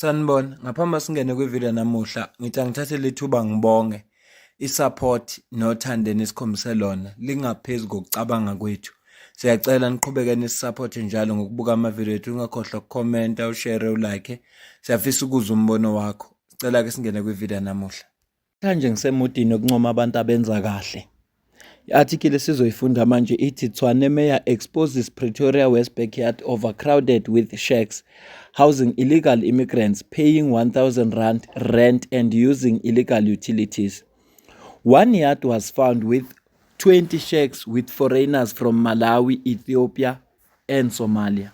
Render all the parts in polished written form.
Sanibona, ngaphambi singene kwivideo namuhla, ngithi angithathe lithuba ngibonge isupport nothando nesikhombise lona lingaphezu kokucabanga kwethu. Siyacela niqhubeke nisupporte njalo ngokubuka amavideo ethu, ungakhohlwa ukukhomenta, ushare, ulike. Siyafisa ukuzwa umbono wakho. Sicela ke singene kwivideo namuhla. Manje ngisemudini yokuncoma abantu abenza kahle. I-article sizoyifunda manje ithi Tshwane Mayor exposes Pretoria West backyard overcrowded with shacks housing illegal immigrants paying 1,000 rand rent and using illegal utilities. One yard was found with 20 shacks with foreigners from Malawi, Ethiopia and Somalia.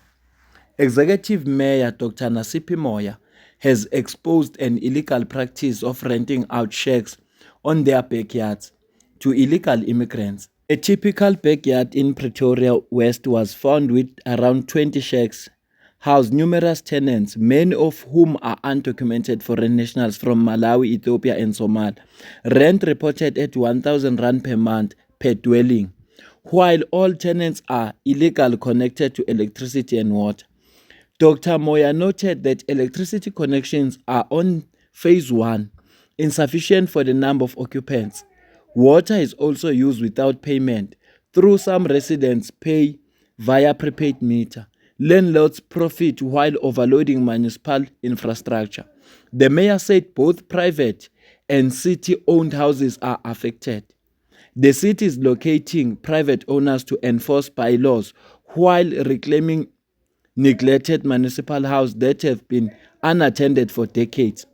Executive Mayor Dr. Nasiphi Moya has exposed an illegal practice of renting out shacks on their backyards to illegal immigrants. A typical backyard in Pretoria West was found with around 20 shacks, housed numerous tenants, many of whom are undocumented foreign nationals from Malawi, Ethiopia and Somalia. Rent reported at 1,000 rand per month per dwelling, while all tenants are illegal connected to electricity and water. Dr. Moya noted that electricity connections are on phase 1, insufficient for the number of occupants. Water is also used without payment, through some residents pay via prepaid meter. Landlords profit while overloading municipal infrastructure. The mayor said both private and city-owned houses are affected. The city is locating private owners to enforce bylaws while reclaiming neglected municipal houses that have been unattended for decades.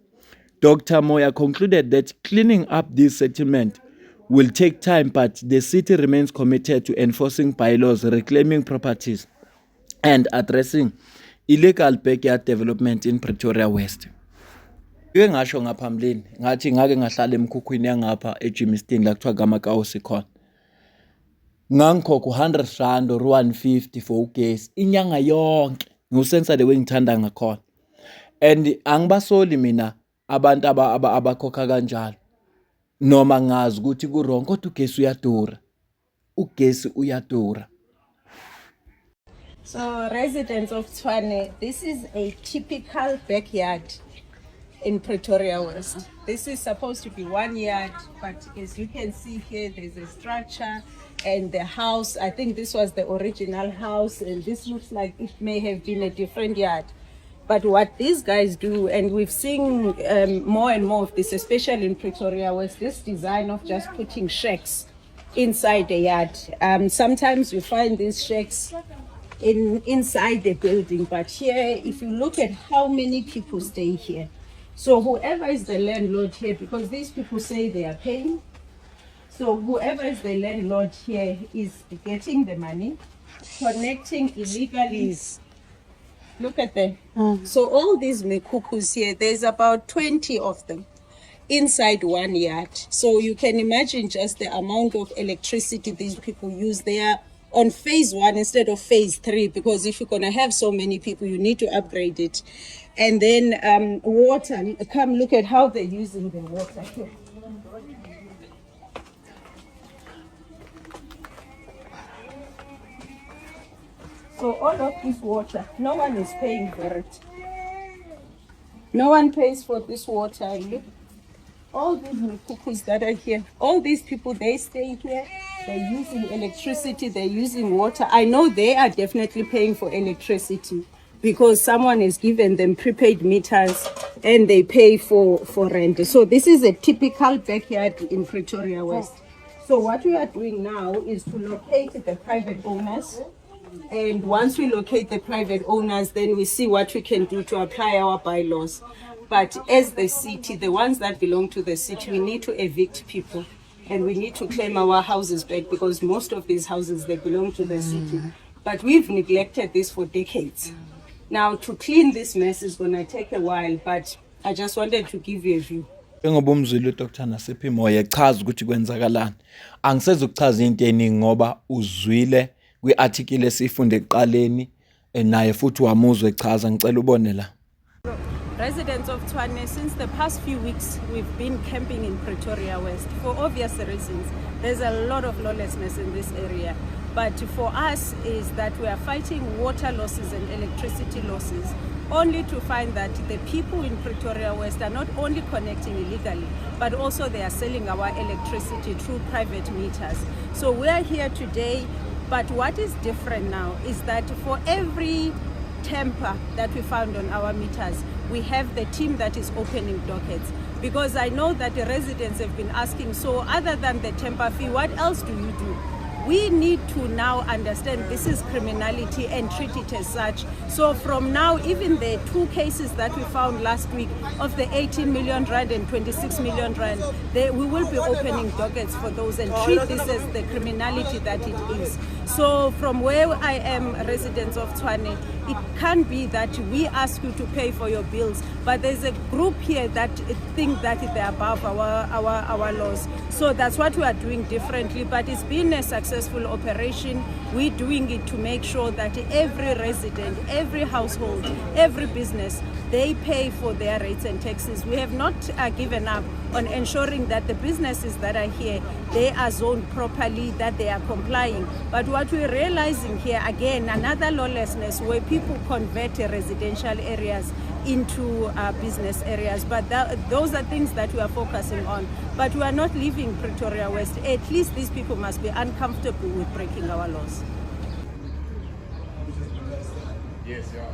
Dr. Moya concluded that cleaning up this settlement will take time, but the city remains committed to enforcing bylaws, reclaiming properties, and addressing illegal backyard development in Pretoria West. Ngike ngasho ngaphambilini ngathi ngake ngahlala emkhukhwini yangapha eJimmiston la kuthiwa kaMakaosi khona. Ngangikhokha 100 rand or 150 for ugesi inyanga yonke. Ngiusensa lewe ngithanda ngakhona. And angibasoli mina abantu abakhokha kanjalo. Noma ngazi ukuthi ku wrong kodwa ugesi uyadura. Ugesi uyadura. So residents of Tshwane, this is a typical backyard in Pretoria West. This is supposed to be 1 yard, but as you can see here, there's a structure and the house. I think this was the original house, and this looks like it may have been a different yard. But what these guys do, and we've seen more and more of this, especially in Pretoria West, this design of just putting shacks inside the yard. Sometimes you find these shacks inside the building, but here, if you look at how many people stay here, so whoever is the landlord here, because these people say they are paying, so whoever is the landlord here is getting the money, connecting illegally. Look at them. So all these mekukus here, there's about 20 of them inside 1 yard. So you can imagine just the amount of electricity these people use. They are on phase 1 instead of phase 3, because if you're going to have so many people, you need to upgrade it. And then water, come look at how they're using the water here. So all of this water, no one is paying for it. No one pays for this water. Look, all these mekukus that are here, all these people, they stay here. They're using electricity, they're using water. I know they are definitely paying for electricity because someone has given them prepaid meters and they pay for rent. So this is a typical backyard in Pretoria West. So what we are doing now is to locate the private owners. And once we locate the private owners, then we see what we can do to apply our bylaws. But as the city, the ones that belong to the city, we need to evict people. And we need to claim our houses back because most of these houses, they belong to the city. But we've neglected this for decades. Now, to clean this mess is going to take a while, but I just wanted to give you a view. Njengoba umzulu Dr. Nasiphi Moya echaza ukuthi kwenzakalani. Angisezukuchaza into eningi ngoba uzwile kwi-article esifunde ekuqaleni naye futhi wamuzwe echaza, ngicela ubone la. Residents of Tshwane, since the past few weeks, we've been camping in Pretoria West for obvious reasons. There's a lot of lawlessness in this area. But for us is that we are fighting water losses and electricity losses. only to find that the people in Pretoria West are not only connecting illegally, but also they are selling our electricity through private meters. So we are here today, but what is different now is that for every temper that we found on our meters, we have the team that is opening dockets. Because I know that the residents have been asking, so other than the temper fee, what else do you do? We need to now understand this is criminality and treat it as such. So from now, even the 2 cases that we found last week of the 18 million rand and 26 million rand, we will be opening dockets for those and treat this as the criminality that it is. So from where I am, residents of Tshwane, it can't be that we ask you to pay for your bills, but there's a group here that think that they're above our laws. So that's what we are doing differently, but it's been a successful operation. We're doing it to make sure that every resident, every household, every business, they pay for their rates and taxes. We have not given up on ensuring that the businesses that are here, they are zoned properly, that they are complying. But what we're realizing here, again, another lawlessness where people convert residential areas into business areas. But those are things that we are focusing on. But we are not leaving Pretoria West. At least these people must be uncomfortable with breaking our laws. Yes, yeah.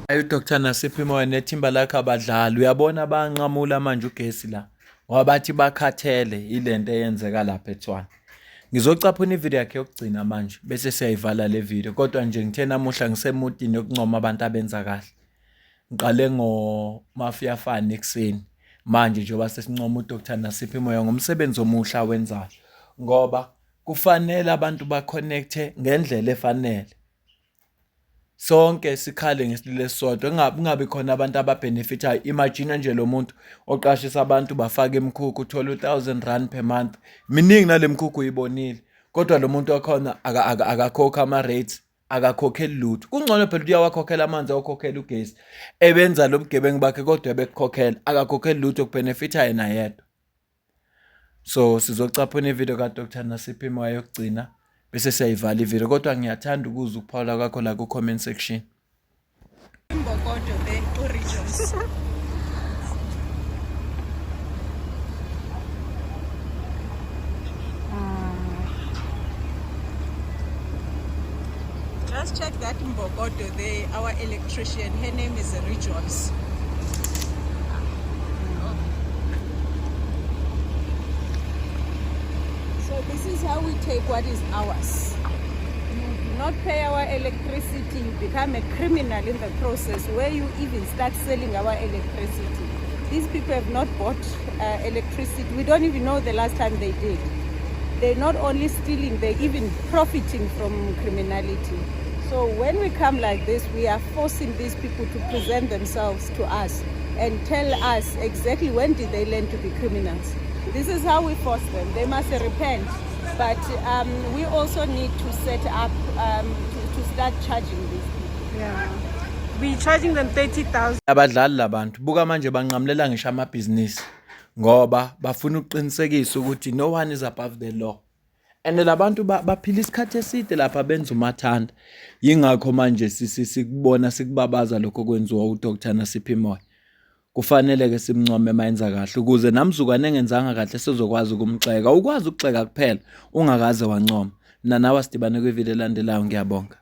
Hayi Dr. Nasiphi Moyo nethimba lakhe abadlali uyabona banqamula manje ugesi la ngoba bathi bakhathele ilento eyenzeka lapha eTshwane. Ngizocaphuna ivideo yakhe yokugcina manje bese siyayivala le video kodwa nje ngithe namuhla ngisemudini yokuncoma abantu abenza kahle. Ngiqale ngoMafia Fani ekseni manje njengoba sesincoma uDr. Nasiphi Moyo ngomsebenzi omuhle awenzayo ngoba kufanele abantu baconnecte ngendlela efanele. Sonke sikhale ngesilile sodwa kungabi khona abantu ababenefitayo. Imagine nje lo muntu oqashisa abantu bafaka emkhukhu uthola 1000 rand per month. Miningi nale mkhukhu uyibonile kodwa lo muntu wakhona akakhokha ama rates, akakhokheli lutho. Kungcono phela uyawakhokhela amanzi, awukhokhela ugesi. Ebenza lo bugebengu bakhe kodwa ebekukhokhela, akakhokheli lutho kubenefita yena yedwa. So sizocaphuna ivideo kaDr. Nasiphi Moyo yokugcina bese siyayivala ivideo kodwa ngiyathanda ukuzwa ukuphawula kwakho la ku comment section. Mbokodo the origins. Just check that Mbokodo there, our electrician, her name is Rejoice. So this is how we take what is ours. You do not pay our electricity, you become a criminal in the process where you even start selling our electricity. These people have not bought electricity. We don't even know the last time they did. They're not only stealing, they're even profiting from criminality. So when we come like this, we are forcing these people to present themselves to us and tell us exactly when did they learn to be criminals. This is how we force them. They must repent. But we also need to set up, to start charging these people. Yeah. We charging them 30,000. Abadlali labantu buka manje banqamulela ngisho amabhizinisi ngoba bafuna ukuqinisekisa ukuthi no one is above the law. And labantu baphila isikhathi eside lapha benza umathanda. Yingakho manje sikubona sikubabaza lokho kwenziwa uDr. Nasiphi Moyo. Kufanele ke simncome mayenza kahle ukuze namzukwane engenzanga kahle sizokwazi ukumxeka. Ukwazi ukuxeka kuphela ungakaze wancoma. Mina nawe sidibane kwivideo elandelayo ngiyabonga.